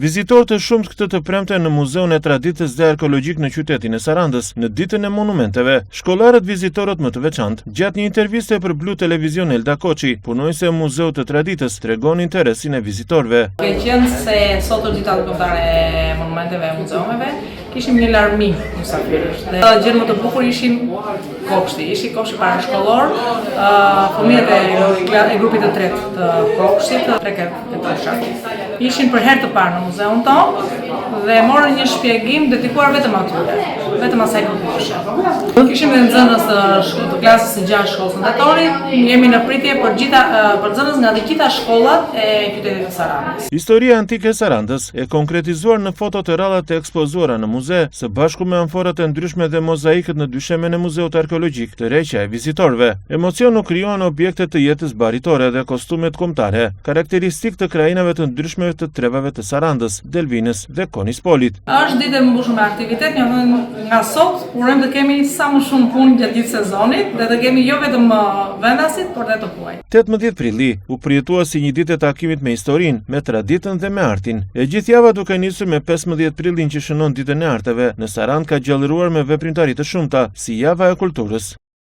Vizitorë të shumtë këtë të premte në Muzeun e Traditës dhe Arkeologjik në qytetin e Sarandës, në ditën e monumenteve. Shkollarët vizitorët më të veçantë, gjatë një interviste për Blu Televizion Elda Koçi, punonjëse e Muzeut të Traditës, tregon interesin e vizitorëve. Ke qenë se sot është dita kombëtare e monumenteve e muzeumeve, kishim një larmi mysafirësh. Dhe gjë më të bukur ishin kopshti. Ishi kopshti parashkollor, fëmijët e grupit të tretë të kopshtit, ishin për herë të parë në muzeun tonë dhe morën një shpjegim dedikuar vetëm atyre, vetëm asaj grupi. Kishim edhe nxënës të klasës së 6 shkollës ndërtore, jemi në pritje për nxënës nga të gjitha shkollat e qytetit të Sarandës. Historia antike e Sarandës e konkretizuar në foto të rradhat e ekspozuara në muze, së bashku me amforat e ndryshme dhe mozaikët në dyshemen e Muzeut Arkeologjik, të reqja e vizitorëve. Emocion u krijuan objekte të jetës baritore dhe kostumet kombëtare, karakteristikë të krajinave të ndryshme të trevave të Sarandës, Delvinës dhe Konispolit. Është ditë e mbushur me aktivitet, nga sot urojmë të kemi sa më shumë punë gjatë gjithë sezonit dhe të kemi jo vetëm vendasit, por edhe të huaj. 18 prilli u përjetua si një ditë e takimit me historinë, me traditën dhe me artin. E gjithë java duke nisur me 15 prillin që shënon ditën e arteve, në Sarandë ka gjallëruar me veprimtari të shumta, si java e kulturës.